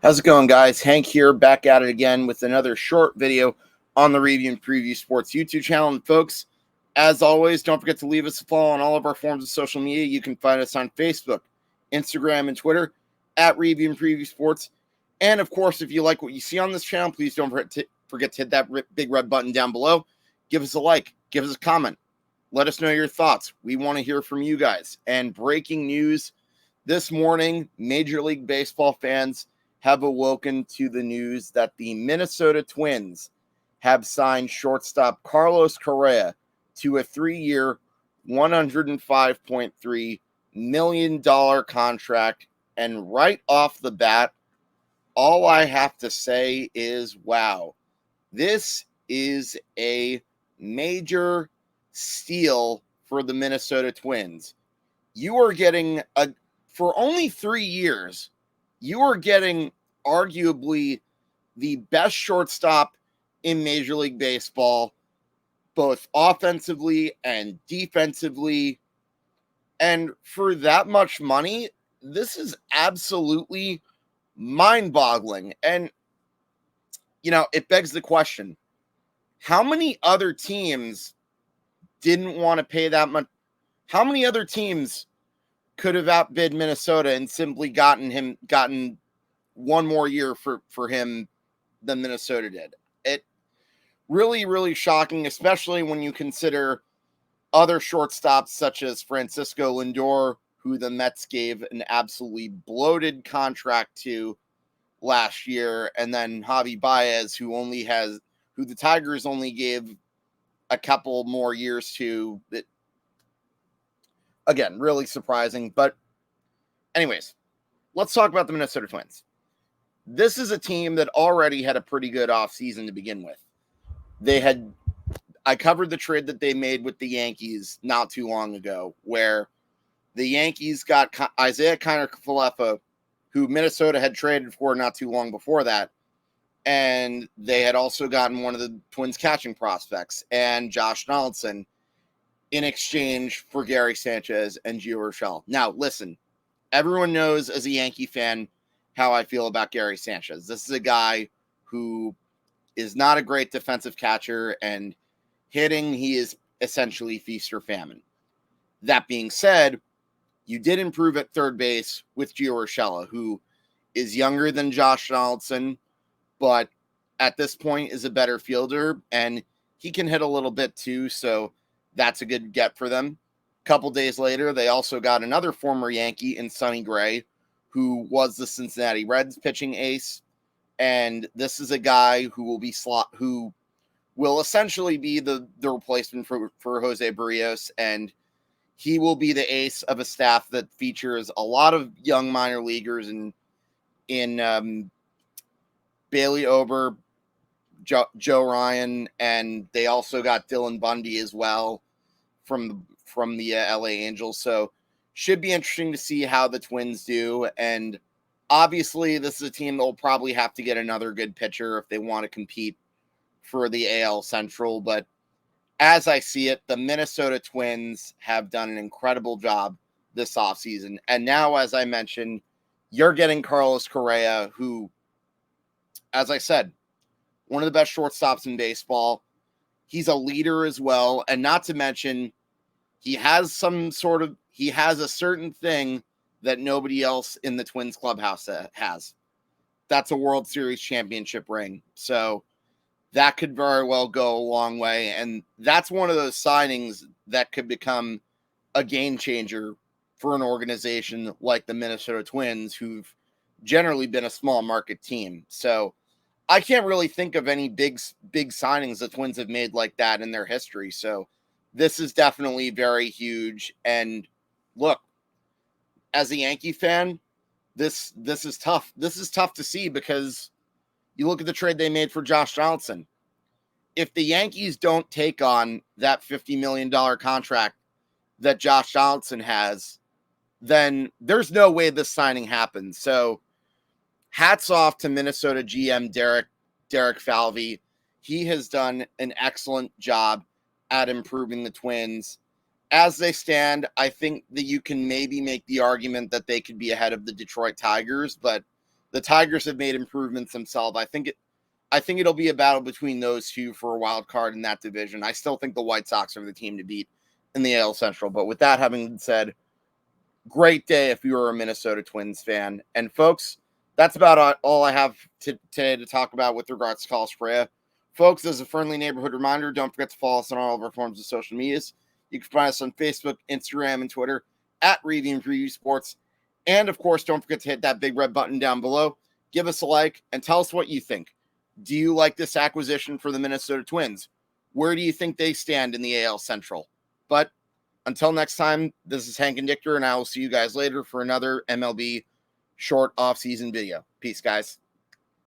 How's it going, guys? Hank here, back at it again with another short video on the Review and Preview Sports YouTube channel. And folks, as always, don't forget to leave us a follow on all of our forms of social media. You can find us on Facebook, Instagram, and Twitter at Review and Preview Sports. And of course, if you like what you see on this channel, please don't forget to hit that big red button down below. Give us a like, give us a comment. Let us know your thoughts. We want to hear from you guys. And breaking news this morning, Major League Baseball fans have awoken to the news that the Minnesota Twins have signed shortstop Carlos Correa to a 3-year, $105.3 million contract. And right off the bat, all I have to say is, wow, this is a major steal for the Minnesota Twins. You are getting for only 3 years, you are getting arguably the best shortstop in Major League Baseball, both offensively and defensively. And for that much money, this is absolutely mind-boggling. And, it begs the question, how many other teams didn't want to pay that much? How many other teams could have outbid Minnesota and simply gotten one more year for him than Minnesota did? It really, really shocking, especially when you consider other shortstops such as Francisco Lindor, who the Mets gave an absolutely bloated contract to last year, and then Javi Baez, who the Tigers only gave a couple more years to. That, again, really surprising. But anyways, let's talk about the Minnesota Twins. This is a team that already had a pretty good offseason to begin with. I covered the trade that they made with the Yankees not too long ago, where the Yankees got Isaiah Kiner-Falefa, who Minnesota had traded for not too long before that. And they had also gotten one of the Twins' catching prospects, and Josh Donaldson, in exchange for Gary Sanchez and Gio Urshela. Now, listen, everyone knows as a Yankee fan how I feel about Gary Sanchez. This is a guy who is not a great defensive catcher, and hitting, he is essentially feast or famine. That being said, you did improve at third base with Gio Urshela, who is younger than Josh Donaldson, but at this point is a better fielder, and he can hit a little bit too, so that's a good get for them. A couple days later, they also got another former Yankee in Sonny Gray, who was the Cincinnati Reds pitching ace, and this is a guy who will essentially be the replacement for Jose Barrios, and he will be the ace of a staff that features a lot of young minor leaguers in Bailey Ober, Joe Ryan, and they also got Dylan Bundy as well from the LA Angels. So should be interesting to see how the Twins do. And obviously, this is a team that will probably have to get another good pitcher if they want to compete for the AL Central. But as I see it, the Minnesota Twins have done an incredible job this offseason. And now, as I mentioned, you're getting Carlos Correa, who, as I said, one of the best shortstops in baseball. He's a leader as well. And not to mention, he has a certain thing that nobody else in the Twins clubhouse has. That's a World Series championship ring. So that could very well go a long way. And that's one of those signings that could become a game changer for an organization like the Minnesota Twins, who've generally been a small market team. So I can't really think of any big signings the Twins have made like that in their history. So this is definitely very huge. And look, as a Yankee fan, this is tough. This is tough to see because you look at the trade they made for Josh Donaldson. If the Yankees don't take on that $50 million contract that Josh Donaldson has, then there's no way this signing happens. So hats off to Minnesota GM Derek Falvey. He has done an excellent job at improving the Twins. As they stand, I think that you can maybe make the argument that they could be ahead of the Detroit Tigers, but The Tigers have made improvements themselves. I think it'll be a battle between those two for a wild card in that division. I still think the White Sox are the team to beat in the AL Central. But with that having been said, great day if you were a Minnesota Twins fan. And folks, that's about all I have today to talk about with regards to Carlos Correa. Folks, as a friendly neighborhood reminder, don't forget to follow us on all of our forms of social medias. You can find us on Facebook, Instagram, and Twitter at Review and Preview Sports. And, of course, don't forget to hit that big red button down below. Give us a like and tell us what you think. Do you like this acquisition for the Minnesota Twins? Where do you think they stand in the AL Central? But until next time, this is Hank and Dichter, and I will see you guys later for another MLB short off-season video. Peace, guys.